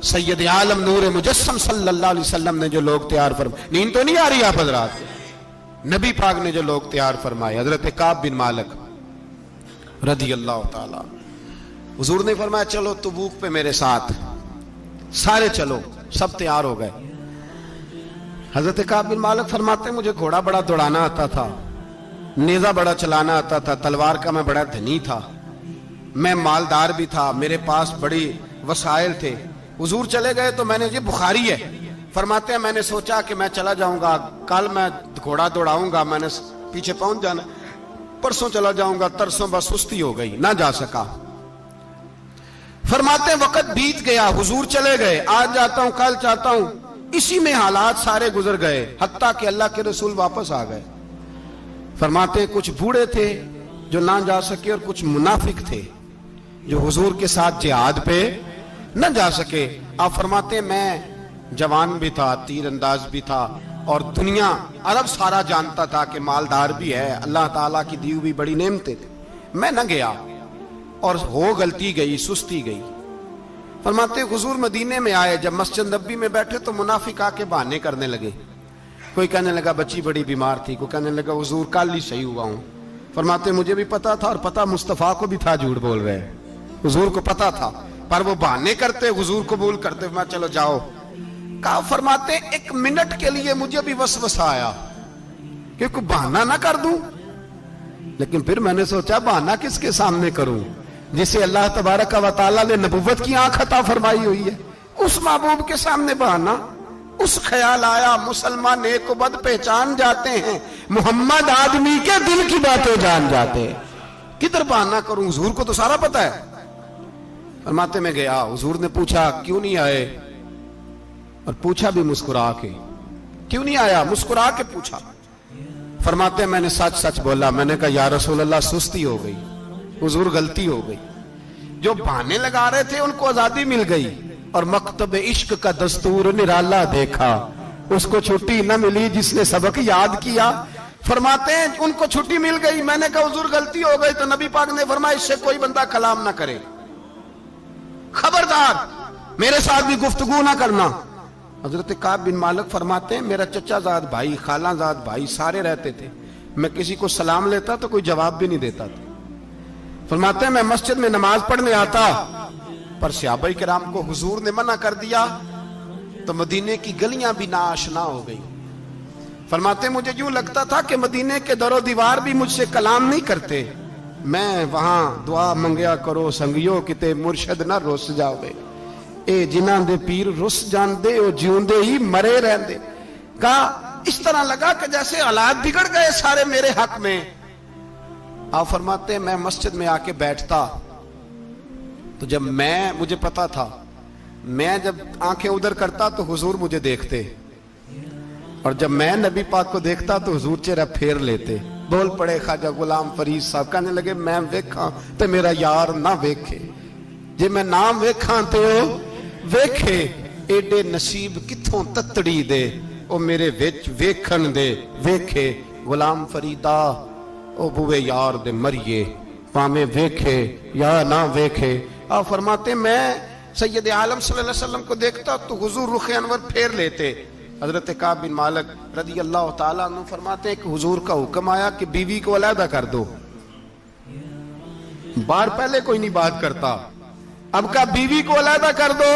سید عالم نور مجسم صلی اللہ علیہ وسلم نے جو لوگ تیار فرمائے، نیند تو نہیں آ رہی آپ حضرات؟ نبی پاک نے جو لوگ تیار فرمائے، حضرت کعب بن مالک رضی اللہ تعالیٰ، حضور نے فرمایا چلو تبوک پہ میرے ساتھ، سارے چلو، سب تیار ہو گئے۔ حضرت کعب بن مالک فرماتے ہیں مجھے گھوڑا بڑا دوڑانا آتا تھا، نیزہ بڑا چلانا آتا تھا، تلوار کا میں بڑا دھنی تھا، میں مالدار بھی تھا، میرے پاس بڑی وسائل تھے۔ حضور چلے گئے تو میں نے، یہ بخاری ہے، فرماتے ہیں میں نے سوچا کہ میں چلا جاؤں گا، کل میں گھوڑا دوڑاؤں گا، میں نے پیچھے پہنچ جانا، پرسوں چلا جاؤں گا، ترسوں بس سستی ہو گئی، نہ جا سکا۔ فرماتے ہیں وقت بیت گیا، حضور چلے گئے، آج جاتا ہوں کل چاہتا ہوں، اسی میں حالات سارے گزر گئے، حتیٰ کہ اللہ کے رسول واپس آ گئے۔ فرماتے ہیں کچھ بوڑھے تھے جو نہ جا سکے اور کچھ منافق تھے جو حضور کے ساتھ جہاد پہ نہ جا سکے۔ آپ فرماتے ہیں میں جوان بھی تھا، تیر انداز بھی تھا، اور دنیا عرب سارا جانتا تھا کہ مالدار بھی ہے، اللہ تعالیٰ کی دی ہوئی بڑی نعمتیں تھے، میں نہ گیا اور ہو غلطی گئی، سستی گئی۔ فرماتے ہیں حضور مدینے میں آئے، جب مسجد نبی میں بیٹھے تو منافق آ کے بہانے کرنے لگے، کوئی کہنے لگا بچی بڑی بیمار تھی، کوئی کہنے لگا حضور کل ہی صحیح ہوا ہوں۔ فرماتے ہیں مجھے بھی پتا تھا اور پتا مصطفیٰ کو بھی تھا جھوٹ بول رہے ہیں، حضور کو پتا تھا، پر وہ بہانے کرتے، حضور قبول کرتے، میں چلو جاؤ۔ کہا فرماتے ہیں ایک منٹ کے لیے مجھے بھی وسوسہ آیا کہ کوئی بہانہ نہ کر دوں، لیکن پھر میں نے سوچا بہانہ کس کے سامنے کروں جسے اللہ تبارک و تعالیٰ نے نبوت کی آنکھ عطا فرمائی ہوئی ہے، اس محبوب کے سامنے بہانہ۔ اس خیال آیا مسلمان نیک و بد پہچان جاتے ہیں، محمد آدمی کے دل کی باتیں جان جاتے ہیں، کدھر بہانہ کروں، حضور کو تو سارا پتا ہے۔ فرماتے میں گیا، حضور نے پوچھا کیوں نہیں آئے، اور پوچھا بھی مسکرا کے، کیوں نہیں آیا، مسکرا کے پوچھا۔ فرماتے میں نے سچ سچ بولا، میں نے کہا یا رسول اللہ سستی ہو گئی، حضور غلطی ہو گئی، جو بہانے لگا رہے تھے ان کو آزادی مل گئی، اور مکتب عشق کا دستور نرالا دیکھا، اس کو چھٹی نہ ملی جس نے سبق یاد کیا۔ فرماتے ہیں ان کو چھٹی مل گئی، میں نے کہا حضور غلطی ہو گئی، تو نبی پاک نے فرمایا اس سے کوئی بندہ کلام نہ کرے، خبردار میرے ساتھ بھی گفتگو نہ کرنا۔ حضرت کعب بن مالک فرماتے ہیں میرا چچا زاد بھائی، خالہ زاد بھائی سارے رہتے تھے، میں کسی کو سلام لیتا تو کوئی جواب بھی نہیں دیتا تھا۔ فرماتے ہیں میں مسجد میں نماز پڑھنے آتا، پر صحابہ کرام کو حضور نے منع کر دیا تو مدینے کی گلیاں بھی ناآشنا ہو گئی۔ فرماتے ہیں مجھے یوں لگتا تھا کہ مدینے کے در و دیوار بھی مجھ سے کلام نہیں کرتے، میں وہاں دعا منگیا کرو سنگیو کتے مرشد نہ رس جاؤ گے، اے جنہاں دے پیر رس جان دے او جیوندے ہی مرے رہن دے۔ کہا اس طرح لگا کہ جیسے حالات بگڑ گئے سارے میرے حق میں۔ آپ فرماتے ہیں میں مسجد میں آ کے بیٹھتا تو جب مجھے پتا تھا، میں جب آنکھیں ادھر کرتا تو حضور مجھے دیکھتے، اور جب میں نبی پاک کو دیکھتا تو حضور چہرہ پھیر لیتے۔ بول پڑے خواجہ غلام فرید صاحب، کہنے لگے میں ویکھاں تے میرا یار نہ ویکھے، جے میں نام ویکھاں تے او ویکھے، ایڈے نصیب کتھوں تتڑی دے او میرے وچ ویکھن دے ویکھے، غلام فریدا او بوے یار دے مریے پامیں ویکھے یا نہ ویکھے۔ آپ فرماتے میں سید عالم صلی اللہ علیہ وسلم کو دیکھتا تو حضور رخ انور پھیر لیتے۔ حضرت کعب بن مالک رضی اللہ تعالیٰ عنہ فرماتے ہیں کہ حضور کا حکم آیا کہ بیوی کو علیحدہ کر دو، بار پہلے کوئی نہیں بات کرتا، اب کہا بیوی کو علیحدہ کر دو،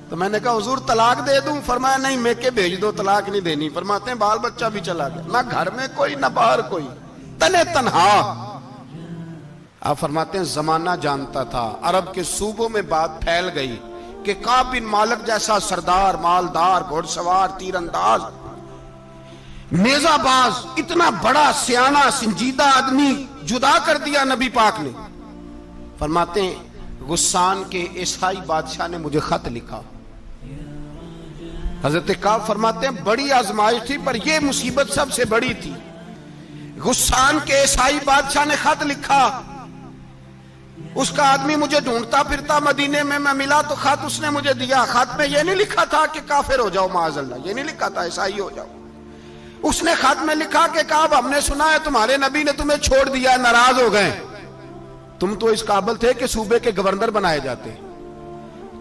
تو میں نے کہا حضور طلاق دے دوں، فرمایا نہیں میکے بھیج دو، طلاق نہیں دینی۔ فرماتے ہیں بال بچہ بھی چلا گیا، نہ گھر میں کوئی نہ باہر کوئی، تنے تنہا۔ آپ فرماتے ہیں زمانہ جانتا تھا، عرب کے صوبوں میں بات پھیل گئی کہ کعب بن مالک جیسا سردار، مالدار، گھوڑ سوار، تیر انداز، نیزہ باز، اتنا بڑا سیانہ سنجیدہ آدمی جدا کر دیا نبی پاک نے۔ فرماتے ہیں غسان کے عیسائی بادشاہ نے مجھے خط لکھا۔ حضرت کعب فرماتے ہیں بڑی آزمائش تھی، پر یہ مصیبت سب سے بڑی تھی۔ غسان کے عیسائی بادشاہ نے خط لکھا، اس کا آدمی مجھے ڈھونڈتا پھرتا مدینے میں، میں ملا تو خط اس نے مجھے دیا۔ خط میں یہ نہیں لکھا تھا کہ کافر ہو جاؤ معاذ اللہ، یہ نہیں لکھا تھا عیسائی ہو جاؤ۔ اس نے خط میں لکھا کہ کعب ہم نے سنا ہے تمہارے نبی نے تمہیں چھوڑ دیا، ناراض ہو گئے، تم تو اس قابل تھے کہ صوبے کے گورنر بنائے جاتے،